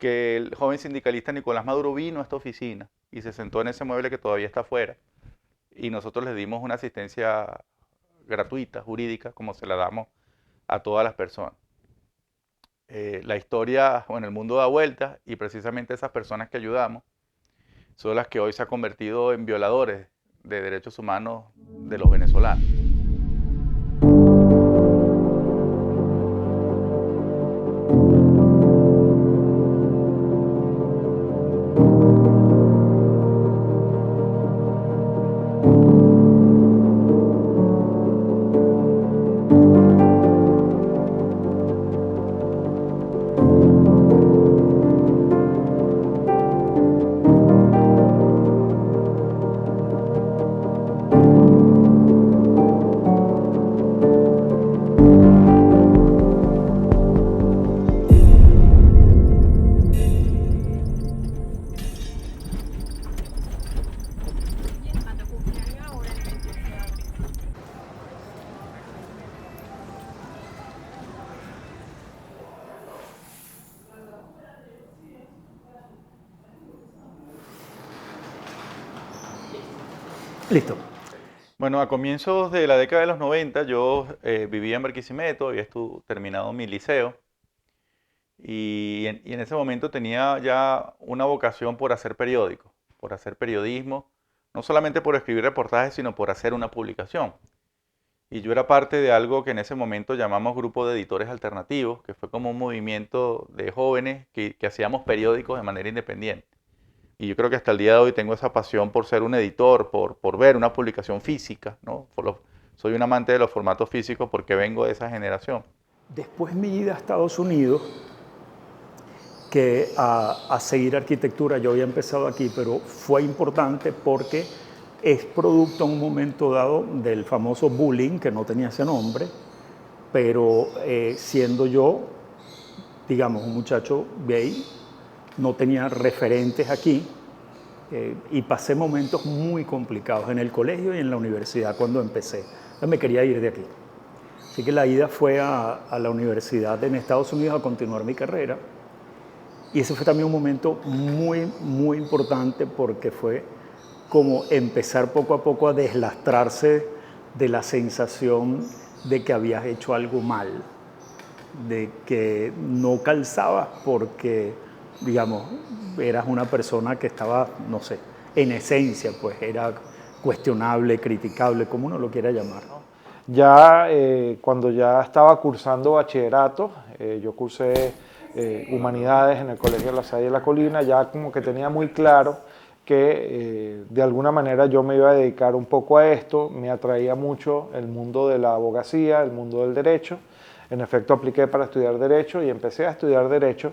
que el joven sindicalista Nicolás Maduro vino a esta oficina y se sentó en ese mueble que todavía está afuera. Y nosotros les dimos una asistencia gratuita, jurídica, como se la damos a todas las personas. La historia, bueno, el mundo da vueltas y precisamente esas personas que ayudamos son las que hoy se han convertido en violadores de derechos humanos de los venezolanos. Listo. Bueno, a comienzos de la década de los 90 yo vivía en Barquisimeto, había terminado mi liceo y en ese momento tenía ya una vocación por hacer periódico, por hacer periodismo, no solamente por escribir reportajes, sino por hacer una publicación. Y yo era parte de algo que en ese momento llamamos Grupo de Editores Alternativos, que fue como un movimiento de jóvenes que hacíamos periódicos de manera independiente. Y yo creo que hasta el día de hoy tengo esa pasión por ser un editor, por ver una publicación física, ¿no? Soy un amante de los formatos físicos porque vengo de esa generación. Después mi ida a Estados Unidos, que a seguir arquitectura, yo había empezado aquí, pero fue importante porque es producto en un momento dado del famoso bullying, que no tenía ese nombre, pero siendo yo, digamos, un muchacho gay, no tenía referentes aquí y pasé momentos muy complicados en el colegio y en la universidad cuando empecé. Entonces me quería ir de aquí. Así que la ida fue a la universidad en Estados Unidos a continuar mi carrera. Y ese fue también un momento muy importante porque fue como empezar poco a poco a deslastrarse de la sensación de que habías hecho algo mal, de que no calzabas porque, digamos, eras una persona que estaba, no sé, en esencia, pues era cuestionable, criticable, como uno lo quiera llamar. Ya cuando ya estaba cursando bachillerato, yo cursé humanidades en el Colegio La Salle de la Colina, ya como que tenía muy claro que de alguna manera yo me iba a dedicar un poco a esto, me atraía mucho el mundo de la abogacía, el mundo del derecho. En efecto, apliqué para estudiar Derecho y empecé a estudiar Derecho.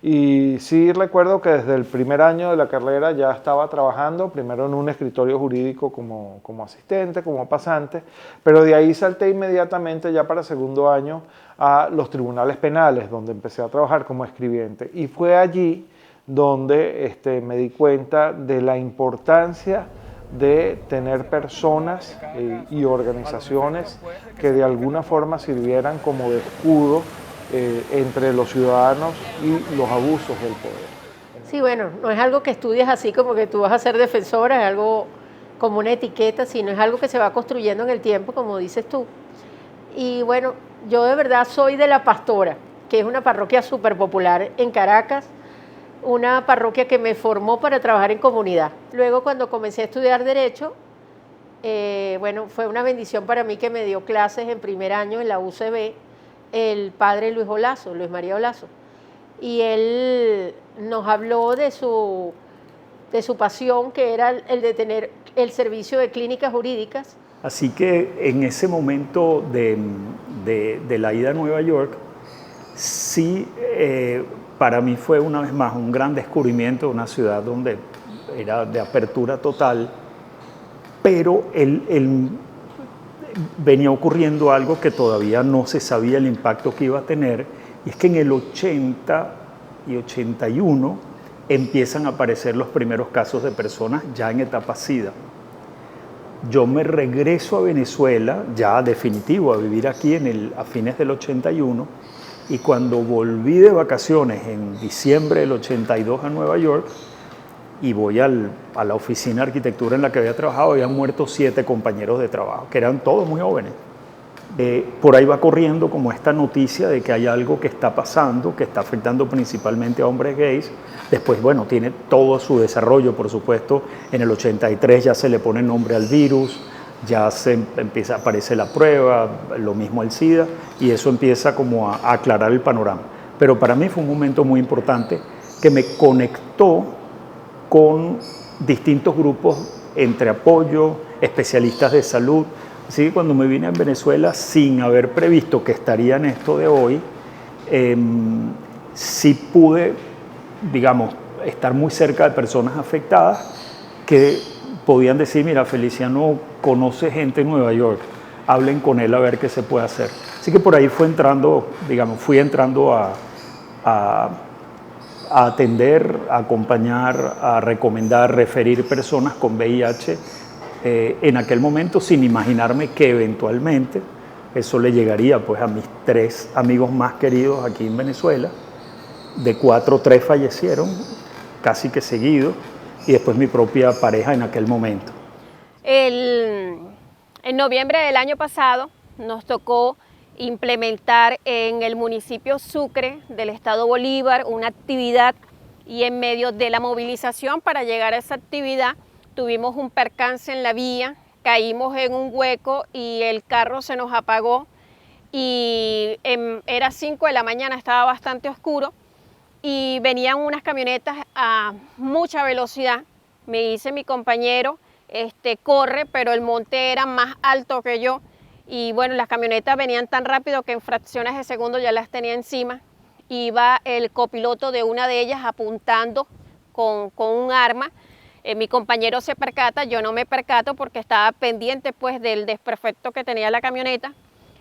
Y sí recuerdo que desde el primer año de la carrera ya estaba trabajando, primero en un escritorio jurídico como asistente, como pasante, pero de ahí salté inmediatamente ya para segundo año a los tribunales penales, donde empecé a trabajar como escribiente. Y fue allí donde me di cuenta de la importancia de tener personas y organizaciones que de alguna forma sirvieran como de escudo entre los ciudadanos y los abusos del poder. Sí, bueno, no es algo que estudias así como que tú vas a ser defensora, es algo como una etiqueta, sino es algo que se va construyendo en el tiempo, como dices tú. Y bueno, yo de verdad soy de La Pastora, que es una parroquia súper popular en Caracas, una parroquia que me formó para trabajar en comunidad. Luego, cuando comencé a estudiar Derecho, bueno, fue una bendición para mí que me dio clases en primer año en la UCB el padre Luis Olazo, Luis María Olazo. Y él nos habló de su pasión, que era el de tener el servicio de clínicas jurídicas. Así que en ese momento de la ida a Nueva York, sí, para mí fue una vez más un gran descubrimiento de una ciudad donde era de apertura total, pero venía ocurriendo algo que todavía no se sabía el impacto que iba a tener, y es que en el 80 y 81 empiezan a aparecer los primeros casos de personas ya en etapa SIDA. Yo me regreso a Venezuela, ya definitivo, a vivir aquí a fines del 81, Y cuando volví de vacaciones en diciembre del 82 a Nueva York y voy a la oficina de arquitectura en la que había trabajado, habían muerto 7 compañeros de trabajo, que eran todos muy jóvenes. Por ahí va corriendo como esta noticia de que hay algo que está pasando, que está afectando principalmente a hombres gays. Después, bueno, tiene todo su desarrollo, por supuesto. En el 83 ya se le pone nombre al virus, ya se empieza a aparecer la prueba, lo mismo el SIDA, y eso empieza como a aclarar el panorama. Pero para mí fue un momento muy importante que me conectó con distintos grupos entre apoyo, especialistas de salud. Así que cuando me vine a Venezuela sin haber previsto que estaría en esto de hoy, sí pude, digamos, estar muy cerca de personas afectadas que podían decir, mira, Feliciano conoce gente en Nueva York, hablen con él a ver qué se puede hacer. Así que por ahí fue entrando, digamos, fui entrando a atender, a acompañar, a recomendar, referir personas con VIH en aquel momento, sin imaginarme que eventualmente eso le llegaría pues a mis 3 amigos más queridos aquí en Venezuela. De 4, 3 fallecieron casi que seguidos, y después mi propia pareja en aquel momento. En noviembre del año pasado nos tocó implementar en el municipio Sucre del estado Bolívar una actividad, y en medio de la movilización para llegar a esa actividad tuvimos un percance en la vía, caímos en un hueco y el carro se nos apagó, y era 5 de la mañana, estaba bastante oscuro y venían unas camionetas a mucha velocidad. Me dice mi compañero, corre, pero el monte era más alto que yo, y bueno, las camionetas venían tan rápido que en fracciones de segundo ya las tenía encima. Iba el copiloto de una de ellas apuntando con un arma. Mi compañero se percata, yo no me percato porque estaba pendiente pues del desperfecto que tenía la camioneta,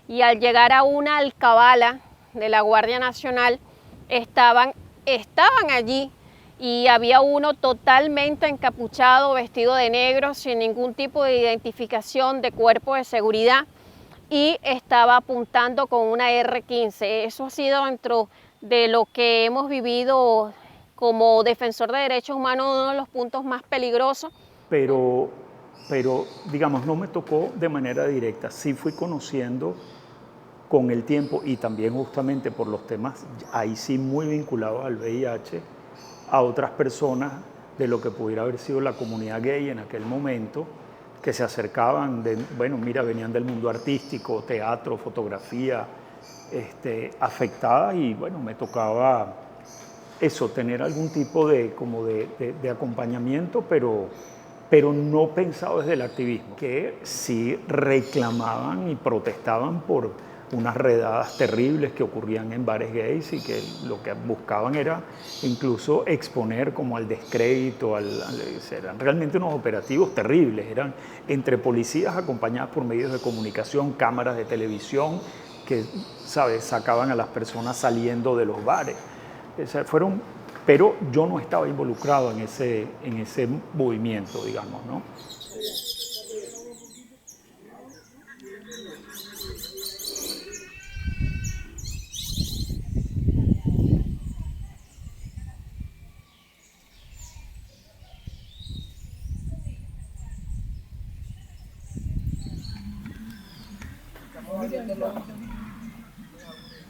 y al llegar a una alcabala de la Guardia Nacional estaban allí, y había uno totalmente encapuchado, vestido de negro, sin ningún tipo de identificación de cuerpo de seguridad, y estaba apuntando con una R-15. Eso ha sido dentro de lo que hemos vivido como defensor de derechos humanos, uno de los puntos más peligrosos. Pero digamos, no me tocó de manera directa. Sí fui conociendo con el tiempo, y también justamente por los temas, ahí sí muy vinculados al VIH, a otras personas de lo que pudiera haber sido la comunidad gay en aquel momento, que se acercaban, bueno, mira, venían del mundo artístico, teatro, fotografía, afectadas, y bueno, me tocaba eso, tener algún tipo de acompañamiento, pero no pensado desde el activismo, que sí reclamaban y protestaban por unas redadas terribles que ocurrían en bares gays, y que lo que buscaban era incluso exponer como al descrédito, eran realmente unos operativos terribles, eran entre policías acompañadas por medios de comunicación, cámaras de televisión, que, ¿sabes?, sacaban a las personas saliendo de los bares. O sea, pero yo no estaba involucrado en ese movimiento, digamos, ¿no?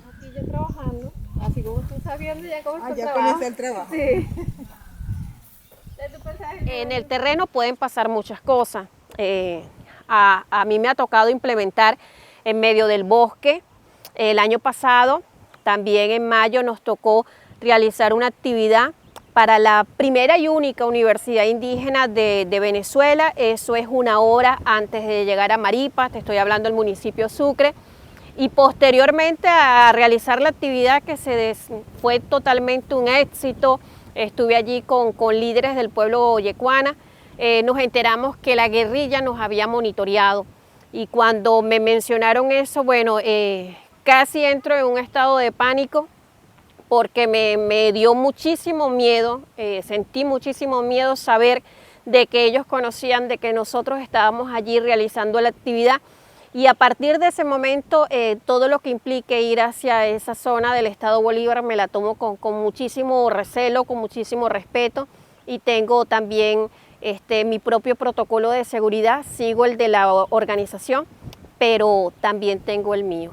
Aquí yo trabajando, así como tú estás viendo ya cómo está el ya trabajo. comienza el trabajo. Sí. En el terreno pueden pasar muchas cosas. A mí me ha tocado implementar en medio del bosque. El año pasado, también en mayo, nos tocó realizar una actividad para la primera y única universidad indígena de Venezuela. Eso es 1 hora antes de llegar a Maripa, te estoy hablando del municipio Sucre. Y posteriormente a realizar la actividad, que fue totalmente un éxito, estuve allí con líderes del pueblo yecuana, nos enteramos que la guerrilla nos había monitoreado. Y cuando me mencionaron eso, bueno, casi entro en un estado de pánico, porque me dio muchísimo miedo, sentí muchísimo miedo saber de que ellos conocían de que nosotros estábamos allí realizando la actividad. Y a partir de ese momento, todo lo que implique ir hacia esa zona del estado Bolívar me la tomo con muchísimo recelo, con muchísimo respeto, y tengo también mi propio protocolo de seguridad. Sigo el de la organización, pero también tengo el mío.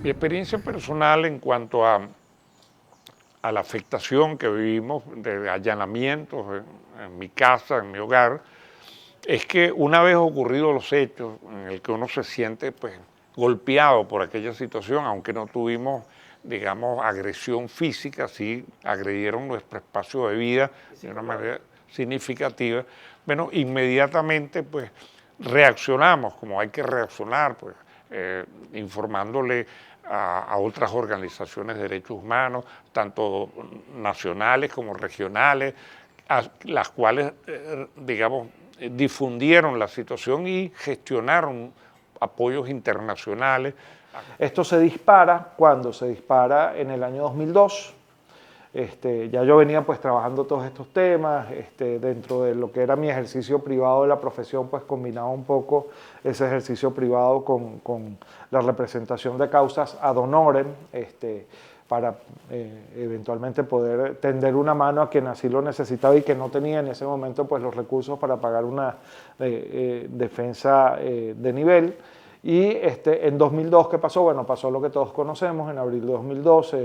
Mi experiencia personal en cuanto a la afectación que vivimos de allanamientos en mi casa, en mi hogar, es que una vez ocurridos los hechos en el que uno se siente pues golpeado por aquella situación, aunque no tuvimos, digamos, agresión física, sí agredieron nuestro espacio de vida de una manera significativa, bueno, inmediatamente pues reaccionamos como hay que reaccionar, pues informándole a otras organizaciones de derechos humanos, tanto nacionales como regionales, a las cuales, digamos, difundieron la situación y gestionaron apoyos internacionales. Esto se dispara cuando se dispara en el año 2002. Ya yo venía pues trabajando todos estos temas, dentro de lo que era mi ejercicio privado de la profesión, pues combinaba un poco ese ejercicio privado con la representación de causas ad honorem, para eventualmente poder tender una mano a quien así lo necesitaba y que no tenía en ese momento pues los recursos para pagar una defensa de nivel. Y en 2002, ¿qué pasó? Bueno, pasó lo que todos conocemos. En abril de 2002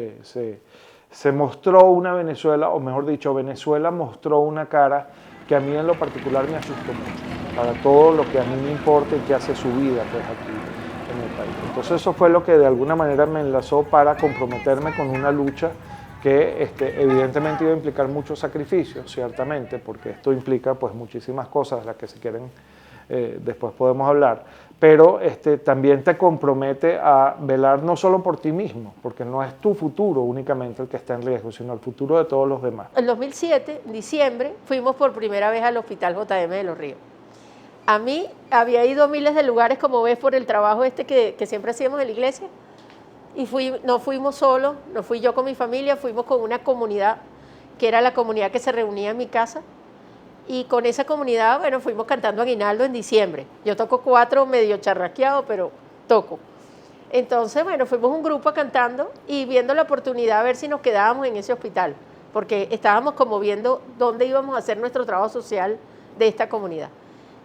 se mostró una Venezuela, o mejor dicho, Venezuela mostró una cara que a mí en lo particular me asustó mucho, para todo lo que a mí me importa y que hace su vida pues aquí en el país. Entonces eso fue lo que de alguna manera me enlazó para comprometerme con una lucha que evidentemente iba a implicar muchos sacrificios, ciertamente, porque esto implica pues muchísimas cosas de las que si quieren después podemos hablar, pero también te compromete a velar no solo por ti mismo, porque no es tu futuro únicamente el que está en riesgo, sino el futuro de todos los demás. En 2007, en diciembre, fuimos por primera vez al Hospital JM de Los Ríos. A mí había ido a miles de lugares, como ves, por el trabajo que siempre hacíamos en la iglesia, y no fuimos solos, no fui yo con mi familia, fuimos con una comunidad, que era la comunidad que se reunía en mi casa, y con esa comunidad, bueno, fuimos cantando Aguinaldo en diciembre. Yo toco 4 medio charrasqueado, pero toco. Entonces, bueno, fuimos un grupo cantando y viendo la oportunidad a ver si nos quedábamos en ese hospital, porque estábamos como viendo dónde íbamos a hacer nuestro trabajo social de esta comunidad.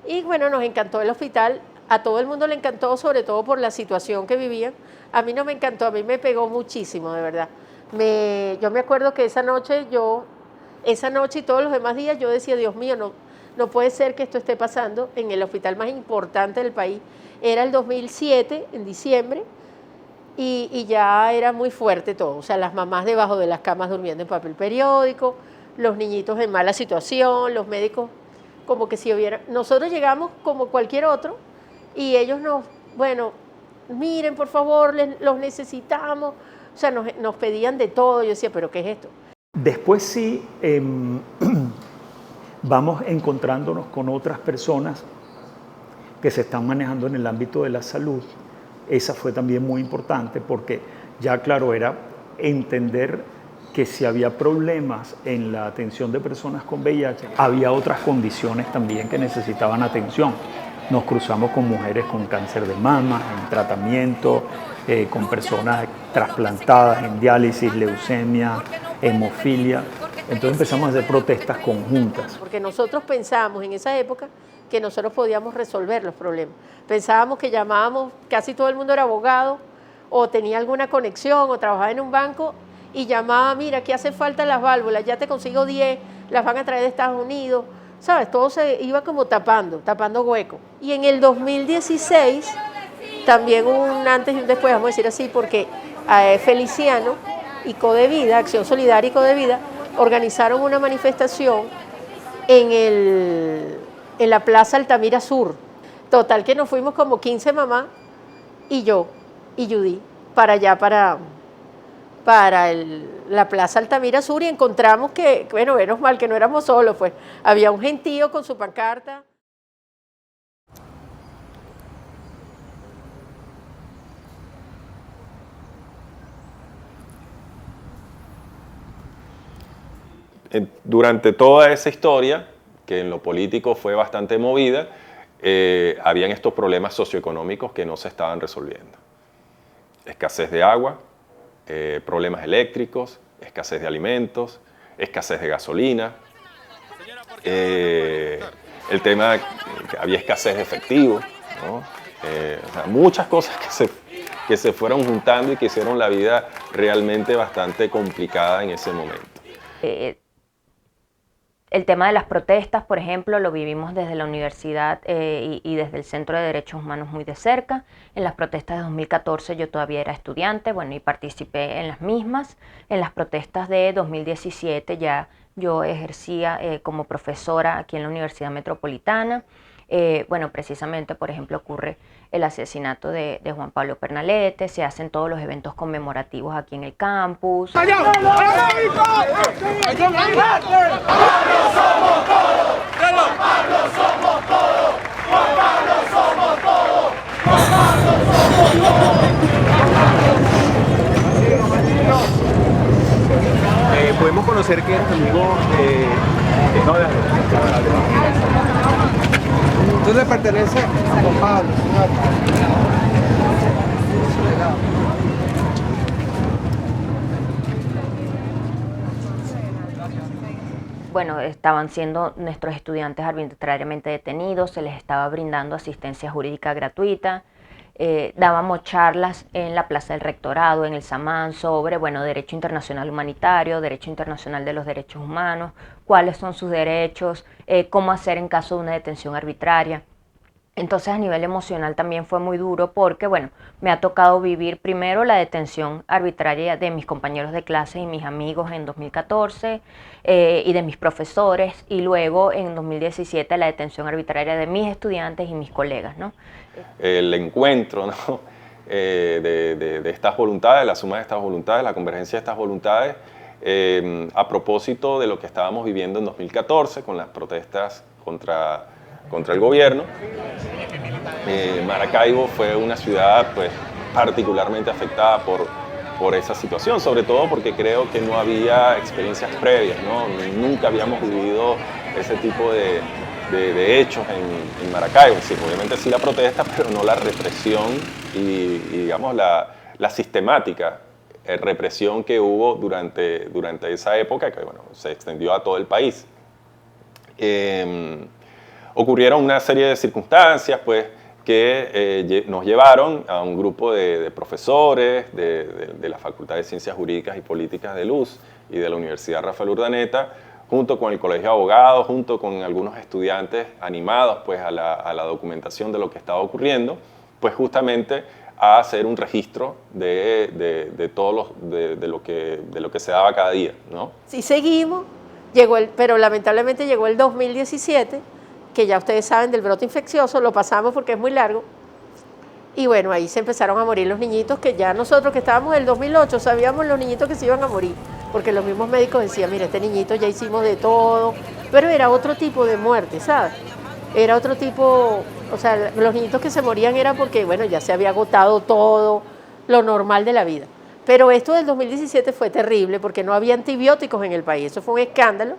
Y bueno, nos encantó el hospital, a todo el mundo le encantó, sobre todo por la situación que vivían. A mí no me encantó, a mí me pegó muchísimo, de verdad. Yo me acuerdo que esa noche y todos los demás días yo decía, Dios mío, no puede ser que esto esté pasando en el hospital más importante del país. Era el 2007, en diciembre, y ya era muy fuerte todo. O sea, las mamás debajo de las camas durmiendo en papel periódico, los niñitos en mala situación, los médicos como que si hubiera... Nosotros llegamos como cualquier otro y ellos bueno, miren, por favor, los necesitamos. O sea, nos pedían de todo. Yo decía, ¿pero qué es esto? Después sí vamos encontrándonos con otras personas que se están manejando en el ámbito de la salud. Esa fue también muy importante porque ya claro era entender que si había problemas en la atención de personas con VIH, había otras condiciones también que necesitaban atención. Nos cruzamos con mujeres con cáncer de mama, en tratamiento, con personas trasplantadas en diálisis, leucemia, hemofilia. Entonces empezamos a hacer protestas conjuntas. Porque nosotros pensábamos en esa época que nosotros podíamos resolver los problemas. Pensábamos que llamábamos, casi todo el mundo era abogado, o tenía alguna conexión, o trabajaba en un banco, y llamaba, mira, aquí hace falta las válvulas, ya te consigo 10, las van a traer de Estados Unidos. ¿Sabes? Todo se iba como tapando hueco. Y en el 2016, también un antes y un después, vamos a decir así, porque Feliciano y Codevida, Acción Solidaria y Codevida, organizaron una manifestación en la Plaza Altamira Sur. Total que nos fuimos como 15 mamás y yo y Judy para allá, para la Plaza Altamira Sur, y encontramos que, bueno, menos mal que no éramos solos, pues había un gentío con su pancarta. durante toda esa historia, que en lo político fue bastante movida, habían estos problemas socioeconómicos que no se estaban resolviendo. Escasez de agua, problemas eléctricos, escasez de alimentos, escasez de gasolina, el tema que había escasez de efectivo, ¿no? O sea, muchas cosas que se fueron juntando y que hicieron la vida realmente bastante complicada en ese momento. El tema de las protestas, por ejemplo, lo vivimos desde la universidad y desde el Centro de Derechos Humanos muy de cerca. En las protestas de 2014 yo todavía era estudiante, bueno, y participé en las mismas. En las protestas de 2017 ya yo ejercía como profesora aquí en la Universidad Metropolitana. Bueno, precisamente, por ejemplo, ocurre el asesinato de Juan Pablo Pernalete, se hacen todos los eventos conmemorativos aquí en el campus. Podemos conocer que eres amigo no, ¿tú le perteneces a Juan Pablo? Bueno, estaban siendo nuestros estudiantes arbitrariamente detenidos, se les estaba brindando asistencia jurídica gratuita, dábamos charlas en la Plaza del Rectorado, en el Samán, sobre, bueno, derecho internacional humanitario, derecho internacional de los derechos humanos, cuáles son sus derechos, cómo hacer en caso de una detención arbitraria. Entonces a nivel emocional también fue muy duro porque, bueno, me ha tocado vivir primero la detención arbitraria de mis compañeros de clase y mis amigos en 2014 y de mis profesores, y luego en 2017 la detención arbitraria de mis estudiantes y mis colegas, ¿no? El encuentro, ¿no? de estas voluntades, la suma de estas voluntades, la convergencia de estas voluntades, a propósito de lo que estábamos viviendo en 2014 con las protestas contra el gobierno. Maracaibo fue una ciudad pues, particularmente afectada por esa situación, sobre todo porque creo que no había experiencias previas, ¿no? Nunca habíamos vivido ese tipo de hechos en Maracaibo. Sí, obviamente sí la protesta, pero no la represión y digamos la sistemática represión que hubo durante esa época, que bueno, se extendió a todo el país. Ocurrieron una serie de circunstancias pues, que nos llevaron a un grupo de profesores de la Facultad de Ciencias Jurídicas y Políticas de Luz y de la Universidad Rafael Urdaneta, junto con el Colegio de Abogados, junto con algunos estudiantes animados pues, a la documentación de lo que estaba ocurriendo, pues justamente a hacer un registro de lo que se daba cada día, ¿no? Sí, seguimos, pero lamentablemente llegó el 2017, que ya ustedes saben del brote infeccioso, lo pasamos porque es muy largo, y bueno, ahí se empezaron a morir los niñitos, que ya nosotros que estábamos en el 2008 sabíamos los niñitos que se iban a morir, porque los mismos médicos decían, mira, este niñito ya hicimos de todo, pero era otro tipo de muerte, ¿sabes? Era otro tipo, o sea, los niñitos que se morían era porque, bueno, ya se había agotado todo lo normal de la vida. Pero esto del 2017 fue terrible porque no había antibióticos en el país, eso fue un escándalo.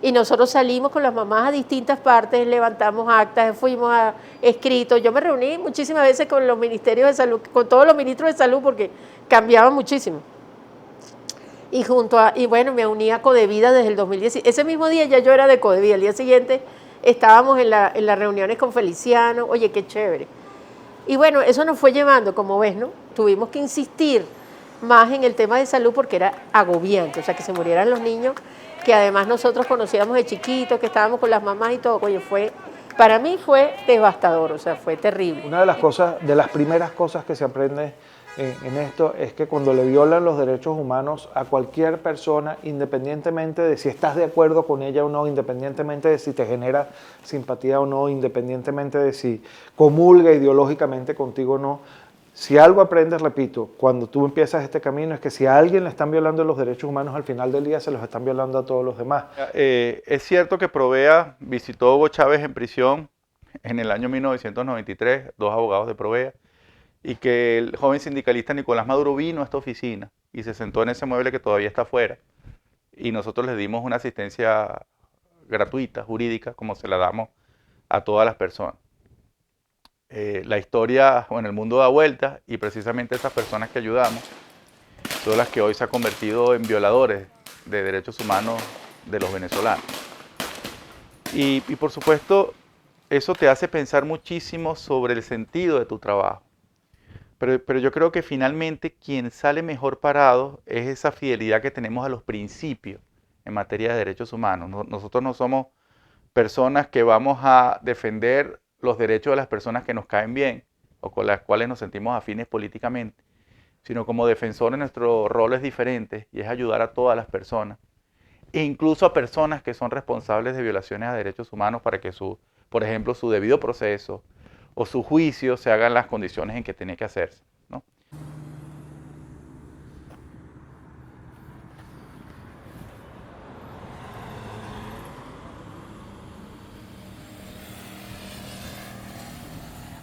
Y nosotros salimos con las mamás a distintas partes, levantamos actas, fuimos a escritos. Yo me reuní muchísimas veces con los ministerios de salud, con todos los ministros de salud, porque cambiaban muchísimo. Y bueno, me uní a Codevida desde el 2010. Ese mismo día ya yo era de Codevida. El día siguiente estábamos en las reuniones con Feliciano. Oye, qué chévere. Y bueno, eso nos fue llevando, como ves, ¿no? Tuvimos que insistir más en el tema de salud porque era agobiante. O sea, que se murieran los niños, que además nosotros conocíamos de chiquitos, que estábamos con las mamás y todo. Oye, para mí fue devastador, o sea, fue terrible. Una de las primeras cosas que se aprende en esto es que cuando le violan los derechos humanos a cualquier persona, independientemente de si estás de acuerdo con ella o no, independientemente de si te genera simpatía o no, independientemente de si comulga ideológicamente contigo o no, si algo aprendes, repito, cuando tú empiezas este camino, es que si a alguien le están violando los derechos humanos, al final del día se los están violando a todos los demás. Es cierto que Provea visitó a Hugo Chávez en prisión en el año 1993, 2 abogados de Provea, y que el joven sindicalista Nicolás Maduro vino a esta oficina y se sentó en ese mueble que todavía está afuera. y nosotros les dimos una asistencia gratuita, jurídica, como se la damos a todas las personas. La historia, bueno, el mundo da vueltas y precisamente esas personas que ayudamos son las que hoy se han convertido en violadores de derechos humanos de los venezolanos. Y por supuesto, eso te hace pensar muchísimo sobre el sentido de tu trabajo. Pero yo creo que finalmente quien sale mejor parado es esa fidelidad que tenemos a los principios en materia de derechos humanos. Nosotros no somos personas que vamos a defender los derechos de las personas que nos caen bien o con las cuales nos sentimos afines políticamente, sino como defensores nuestro rol es diferente y es ayudar a todas las personas, e incluso a personas que son responsables de violaciones a derechos humanos para que por ejemplo, su debido proceso o su juicio se hagan las condiciones en que tiene que hacerse, ¿no?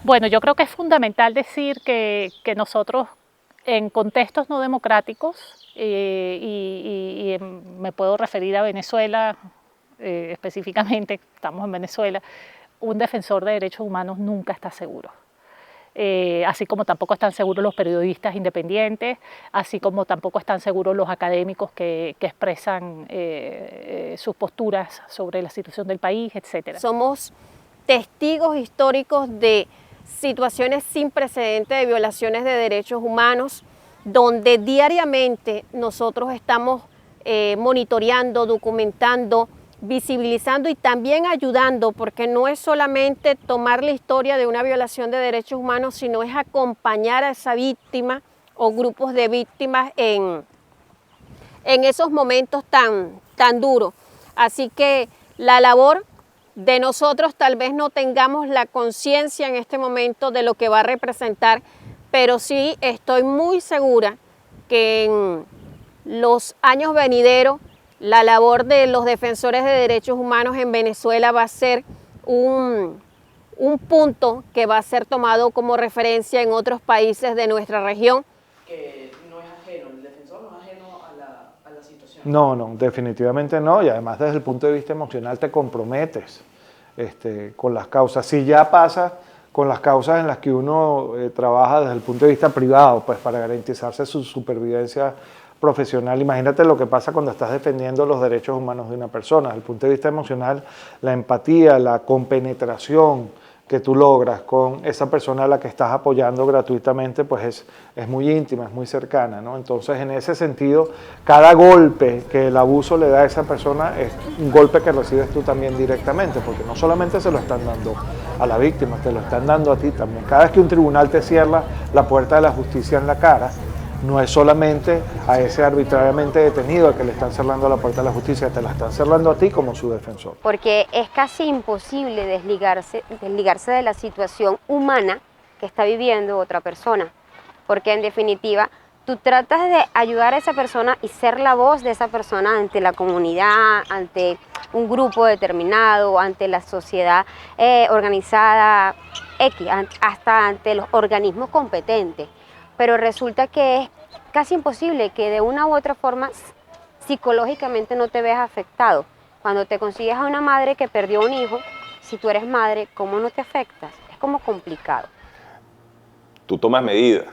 Bueno, yo creo que es fundamental decir que nosotros en contextos no democráticos, me puedo referir a Venezuela específicamente, estamos en Venezuela, un defensor de derechos humanos nunca está seguro. Así como tampoco están seguros los periodistas independientes, así como tampoco están seguros los académicos que expresan sus posturas sobre la situación del país, etc. Somos testigos históricos de situaciones sin precedentes de violaciones de derechos humanos, donde diariamente nosotros estamos monitoreando, documentando, visibilizando y también ayudando, porque no es solamente tomar la historia de una violación de derechos humanos, sino es acompañar a esa víctima o grupos de víctimas en esos momentos tan duros. Así que la labor de nosotros tal vez no tengamos la conciencia en este momento de lo que va a representar, pero sí estoy muy segura que en los años venideros la labor de los defensores de derechos humanos en Venezuela va a ser un punto que va a ser tomado como referencia en otros países de nuestra región. Que no es ajeno, el defensor no es ajeno a la situación. No, definitivamente no, y además desde el punto de vista emocional te comprometes con las causas. Si ya pasa con las causas en las que uno trabaja desde el punto de vista privado, pues para garantizarse su supervivencia profesional, imagínate lo que pasa cuando estás defendiendo los derechos humanos de una persona. Desde el punto de vista emocional, la empatía, la compenetración que tú logras con esa persona a la que estás apoyando gratuitamente, pues es muy íntima, es muy cercana, ¿no? Entonces, en ese sentido, cada golpe que el abuso le da a esa persona es un golpe que recibes tú también directamente, porque no solamente se lo están dando a la víctima, te lo están dando a ti también. Cada vez que un tribunal te cierra la puerta de la justicia en la cara, no es solamente a ese arbitrariamente detenido al que le están cerrando la puerta de la justicia, te la están cerrando a ti como su defensor. Porque es casi imposible desligarse de la situación humana que está viviendo otra persona, porque en definitiva tú tratas de ayudar a esa persona y ser la voz de esa persona ante la comunidad, ante un grupo determinado, ante la sociedad organizada X, hasta ante los organismos competentes. Pero resulta que es casi imposible que de una u otra forma psicológicamente no te veas afectado. Cuando te consigues a una madre que perdió un hijo, si tú eres madre, ¿cómo no te afectas? Es como complicado. Tú tomas medidas,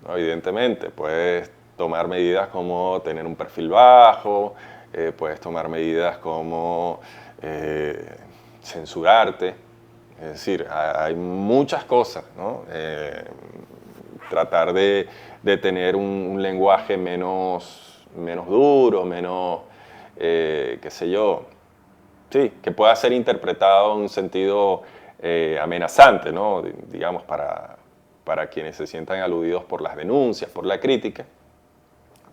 ¿no? Evidentemente, puedes tomar medidas como tener un perfil bajo, puedes tomar medidas como censurarte, es decir, hay muchas cosas, ¿no? Tratar de tener un lenguaje menos duro, menos, qué sé yo, sí, que pueda ser interpretado en un sentido amenazante, ¿no? Digamos, para quienes se sientan aludidos por las denuncias, por la crítica.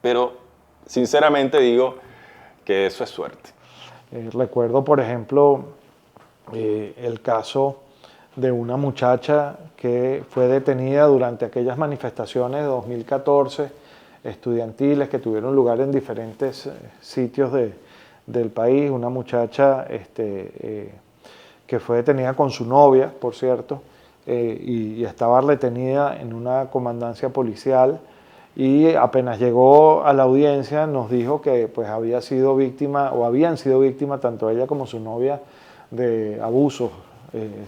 Pero, sinceramente, digo que eso es suerte. Recuerdo, por ejemplo, el caso de una muchacha que fue detenida durante aquellas manifestaciones de 2014 estudiantiles que tuvieron lugar en diferentes sitios del país. Una muchacha que fue detenida con su novia, por cierto, y estaba retenida en una comandancia policial y apenas llegó a la audiencia nos dijo que pues había sido víctima o habían sido víctimas tanto ella como su novia de abusos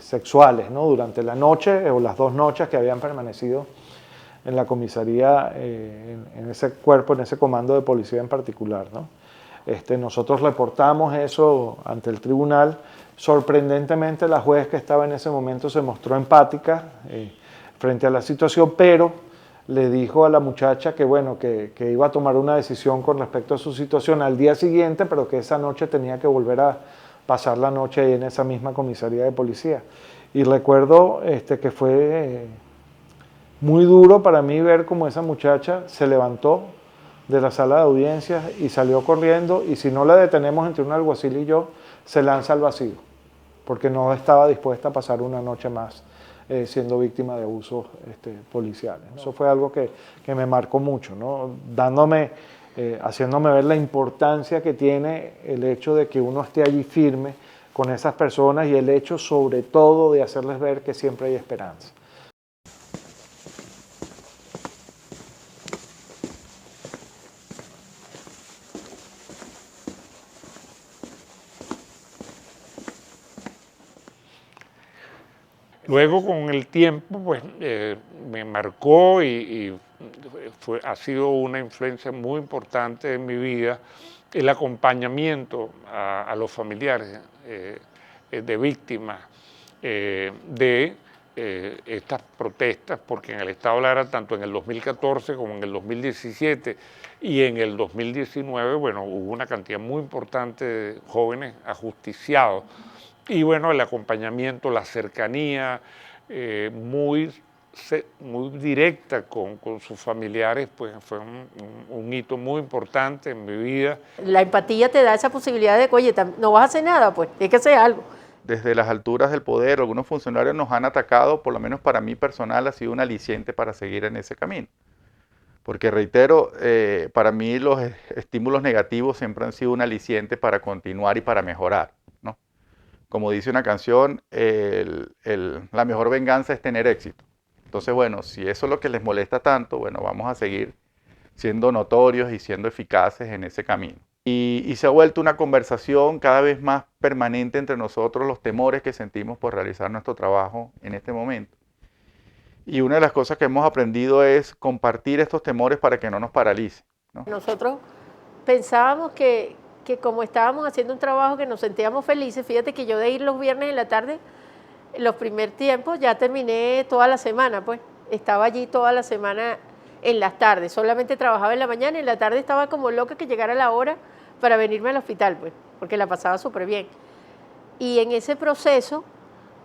sexuales, ¿no? Durante la noche o las 2 noches que habían permanecido en la comisaría, en ese cuerpo, en ese comando de policía en particular, ¿no? Nosotros reportamos eso ante el tribunal. Sorprendentemente la juez que estaba en ese momento se mostró empática frente a la situación, pero le dijo a la muchacha que, bueno, que iba a tomar una decisión con respecto a su situación al día siguiente, pero que esa noche tenía que volver a pasar la noche ahí en esa misma comisaría de policía. Y recuerdo que fue muy duro para mí ver cómo esa muchacha se levantó de la sala de audiencias y salió corriendo, y si no la detenemos entre un alguacil y yo, se lanza al vacío, porque no estaba dispuesta a pasar una noche más siendo víctima de abusos policiales. Eso fue algo que me marcó mucho, ¿no? Haciéndome ver la importancia que tiene el hecho de que uno esté allí firme con esas personas y el hecho sobre todo de hacerles ver que siempre hay esperanza. Luego, con el tiempo, pues me marcó y ha sido una influencia muy importante en mi vida el acompañamiento a los familiares de víctimas de estas protestas, porque en el Estado Lara, tanto en el 2014 como en el 2017 y en el 2019, bueno, hubo una cantidad muy importante de jóvenes ajusticiados. Y bueno, el acompañamiento, la cercanía muy directa con sus familiares, pues fue un hito muy importante en mi vida. La empatía te da esa posibilidad de que, oye, no vas a hacer nada, pues tienes que hacer algo. Desde las alturas del poder, algunos funcionarios nos han atacado, por lo menos para mí personal, ha sido un aliciente para seguir en ese camino. Porque reitero, para mí los estímulos negativos siempre han sido un aliciente para continuar y para mejorar, ¿no? Como dice una canción, la mejor venganza es tener éxito. Entonces, bueno, si eso es lo que les molesta tanto, bueno, vamos a seguir siendo notorios y siendo eficaces en ese camino. Y se ha vuelto una conversación cada vez más permanente entre nosotros, los temores que sentimos por realizar nuestro trabajo en este momento. Y una de las cosas que hemos aprendido es compartir estos temores para que no nos paralicen, ¿no? Nosotros pensábamos que como estábamos haciendo un trabajo que nos sentíamos felices, fíjate que yo de ir los viernes en la tarde, los primeros tiempos, ya terminé toda la semana, pues estaba allí toda la semana en las tardes, solamente trabajaba en la mañana y en la tarde estaba como loca que llegara la hora para venirme al hospital, pues, porque la pasaba súper bien. Y en ese proceso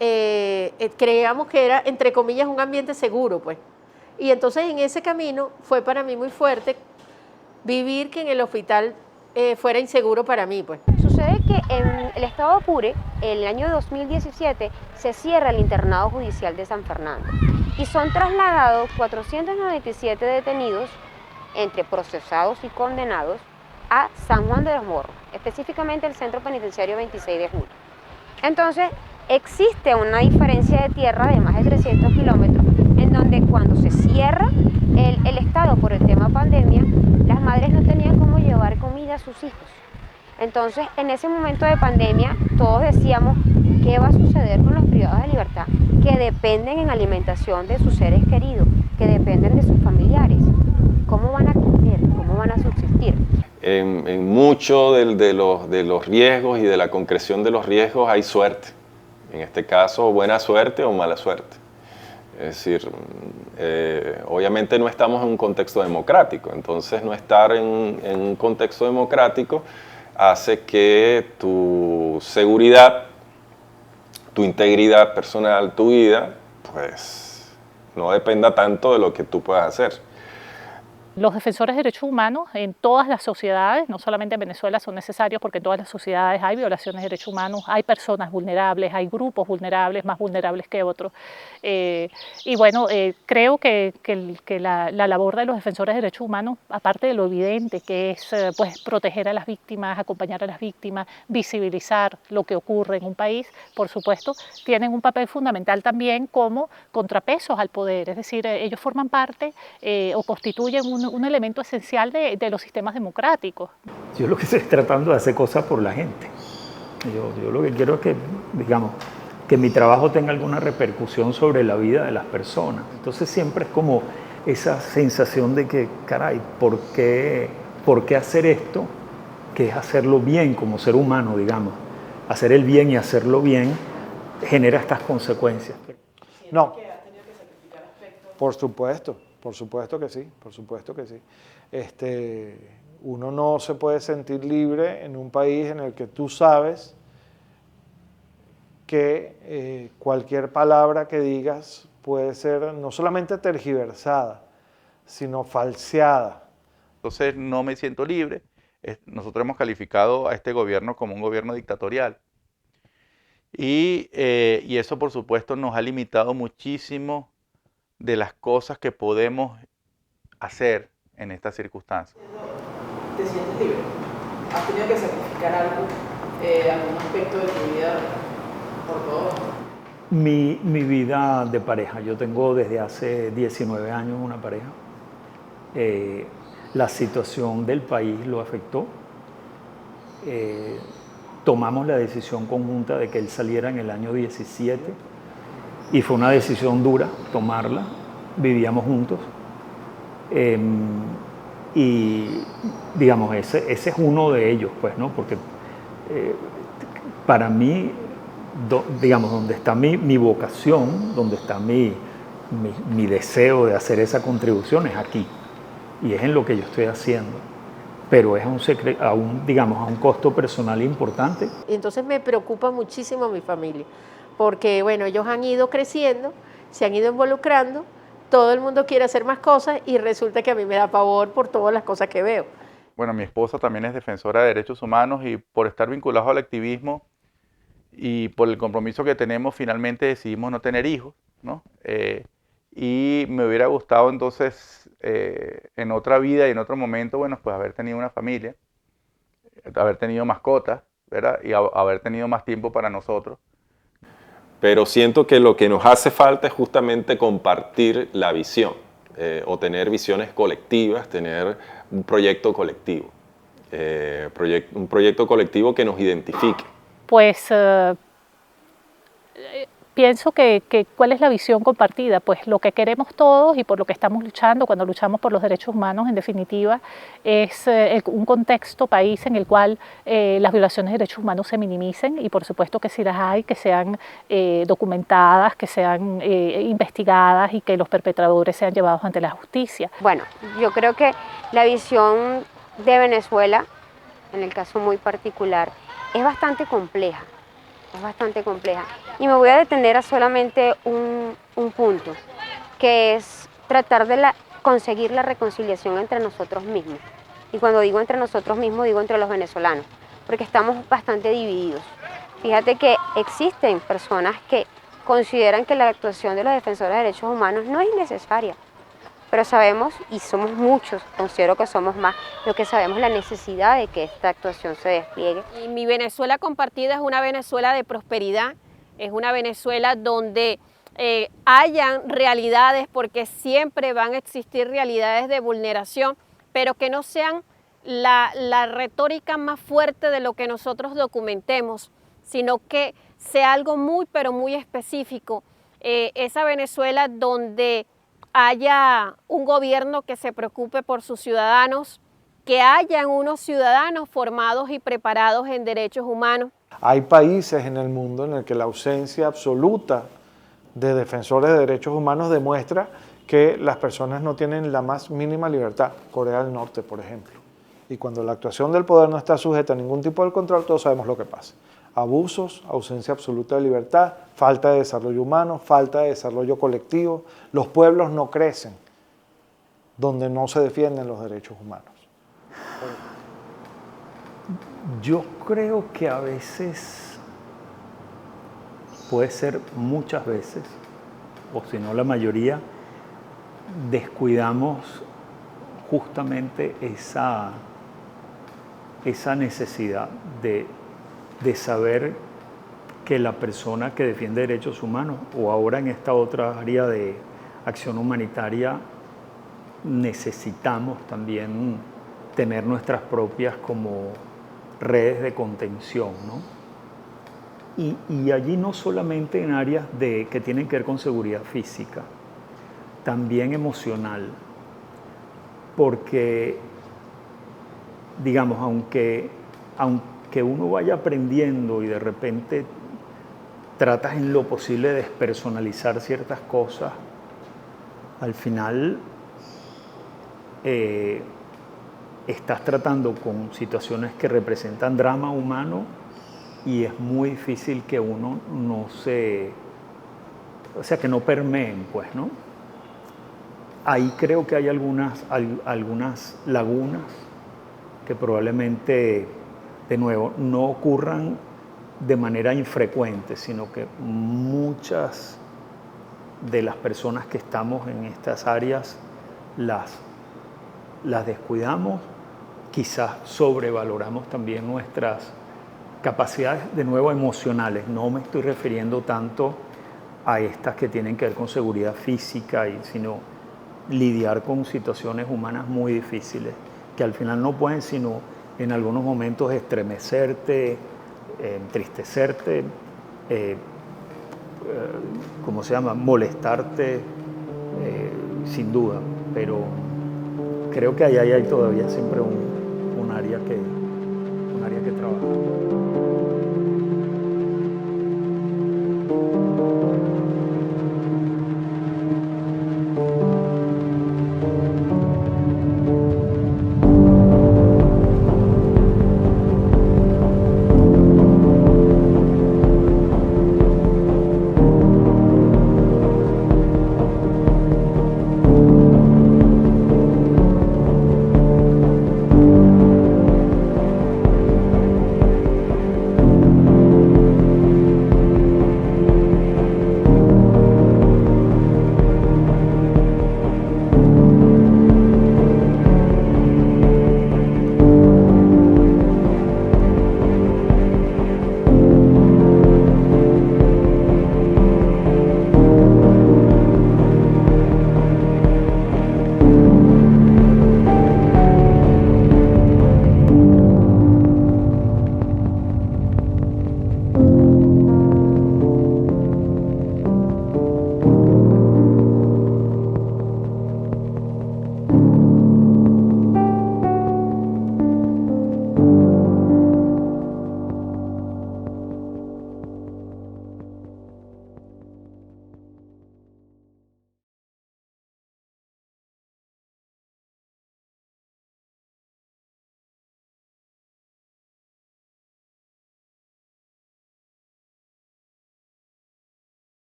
creíamos que era, entre comillas, un ambiente seguro, pues. Y entonces en ese camino fue para mí muy fuerte vivir que en el hospital fuera inseguro para mí, pues. Sucede que en el estado Apure, en el año 2017, se cierra el internado judicial de San Fernando y son trasladados 497 detenidos, entre procesados y condenados, a San Juan de los Morros, específicamente el Centro Penitenciario 26 de Julio. Entonces, existe una diferencia de tierra de más de 300 kilómetros, en donde cuando se cierra el estado por el tema pandemia, las madres no tenían cómo llevar comida a sus hijos. Entonces, en ese momento de pandemia, todos decíamos, ¿qué va a suceder con los privados de libertad? Que dependen en alimentación de sus seres queridos, que dependen de sus familiares. ¿Cómo van a comer? ¿Cómo van a subsistir? En mucho de los riesgos y de la concreción de los riesgos hay suerte. En este caso, buena suerte o mala suerte. Es decir, obviamente no estamos en un contexto democrático, entonces no estar en un contexto democrático hace que tu seguridad, tu integridad personal, tu vida, pues no dependa tanto de lo que tú puedas hacer. Los defensores de derechos humanos en todas las sociedades, no solamente en Venezuela, son necesarios porque en todas las sociedades hay violaciones de derechos humanos, hay personas vulnerables, hay grupos vulnerables, más vulnerables que otros. Y bueno, creo que la labor de los defensores de derechos humanos, aparte de lo evidente que es pues, proteger a las víctimas, acompañar a las víctimas, visibilizar lo que ocurre en un país, por supuesto, tienen un papel fundamental también como contrapesos al poder. Es decir, ellos forman parte o constituyen un un elemento esencial de los sistemas democráticos. Yo lo que estoy tratando de hacer cosas por la gente. Yo lo que quiero es que, digamos, que mi trabajo tenga alguna repercusión sobre la vida de las personas. Entonces siempre es como esa sensación de que, caray, ¿por qué hacer esto? Que es hacerlo bien como ser humano, digamos. Hacer el bien y hacerlo bien genera estas consecuencias. No, por supuesto que sí, por supuesto que sí. Uno no se puede sentir libre en un país en el que tú sabes que cualquier palabra que digas puede ser no solamente tergiversada, sino falseada. Entonces no me siento libre. Nosotros hemos calificado a este gobierno como un gobierno dictatorial. Y eso, por supuesto, nos ha limitado muchísimo de las cosas que podemos hacer en estas circunstancias. ¿Te sientes libre? ¿Has tenido que sacrificar algo, algún aspecto de tu vida por todo? Mi vida de pareja. Yo tengo desde hace 19 años una pareja. La situación del país lo afectó. Tomamos la decisión conjunta de que él saliera en el año 17 y fue una decisión dura tomarla. Vivíamos juntos. Y digamos, ese es uno de ellos, pues, ¿no? Porque para mí, digamos, donde está mi vocación, donde está mi deseo de hacer esa contribución es aquí. Y es en lo que yo estoy haciendo. Pero es a un costo personal importante. Entonces me preocupa muchísimo mi familia, porque bueno, ellos han ido creciendo, se han ido involucrando, todo el mundo quiere hacer más cosas y resulta que a mí me da pavor por todas las cosas que veo. Bueno, mi esposa también es defensora de derechos humanos y por estar vinculados al activismo y por el compromiso que tenemos, finalmente decidimos no tener hijos, ¿no? Y me hubiera gustado entonces, en otra vida y en otro momento, bueno, pues haber tenido una familia, haber tenido mascotas, ¿verdad? Y haber tenido más tiempo para nosotros. Pero siento que lo que nos hace falta es justamente compartir la visión, o tener visiones colectivas, tener un proyecto colectivo, un proyecto colectivo que nos identifique. Pues pienso que ¿cuál es la visión compartida? Pues lo que queremos todos y por lo que estamos luchando, cuando luchamos por los derechos humanos, en definitiva, es un contexto país en el cual las violaciones de derechos humanos se minimicen y por supuesto que si las hay, que sean documentadas, que sean investigadas y que los perpetradores sean llevados ante la justicia. Bueno, yo creo que la visión de Venezuela, en el caso muy particular, es bastante compleja. Es bastante compleja. Y me voy a detener a solamente un punto, que es tratar de conseguir la reconciliación entre nosotros mismos. Y cuando digo entre nosotros mismos, digo entre los venezolanos, porque estamos bastante divididos. Fíjate que existen personas que consideran que la actuación de los defensores de derechos humanos no es innecesaria. Pero sabemos, y somos muchos, considero que somos más, lo que sabemos la necesidad de que esta actuación se despliegue. Y mi Venezuela compartida es una Venezuela de prosperidad, es una Venezuela donde hayan realidades, porque siempre van a existir realidades de vulneración, pero que no sean la retórica más fuerte de lo que nosotros documentemos, sino que sea algo muy, pero muy específico. Esa Venezuela donde haya un gobierno que se preocupe por sus ciudadanos, que hayan unos ciudadanos formados y preparados en derechos humanos. Hay países en el mundo en el que la ausencia absoluta de defensores de derechos humanos demuestra que las personas no tienen la más mínima libertad. Corea del Norte, por ejemplo. Y cuando la actuación del poder no está sujeta a ningún tipo de control, todos sabemos lo que pasa. Abusos, ausencia absoluta de libertad, falta de desarrollo humano, falta de desarrollo colectivo. Los pueblos no crecen donde no se defienden los derechos humanos. Yo creo que a veces, puede ser muchas veces, o si no la mayoría, descuidamos justamente esa necesidad de saber que la persona que defiende derechos humanos, o ahora en esta otra área de acción humanitaria, necesitamos también tener nuestras propias como redes de contención, ¿no? Y allí no solamente en áreas que tienen que ver con seguridad física, también emocional, porque, digamos, aunque uno vaya aprendiendo y de repente tratas en lo posible de despersonalizar ciertas cosas, al final estás tratando con situaciones que representan drama humano y es muy difícil que uno que no permeen, pues, ¿no? Ahí creo que hay algunas lagunas que probablemente, de nuevo, no ocurran de manera infrecuente, sino que muchas de las personas que estamos en estas áreas las descuidamos, quizás sobrevaloramos también nuestras capacidades, de nuevo, emocionales. No me estoy refiriendo tanto a estas que tienen que ver con seguridad física, sino lidiar con situaciones humanas muy difíciles, que al final no pueden sino en algunos momentos estremecerte, entristecerte, ¿cómo se llama? Molestarte, sin duda, pero creo que ahí hay todavía siempre un área que trabajar.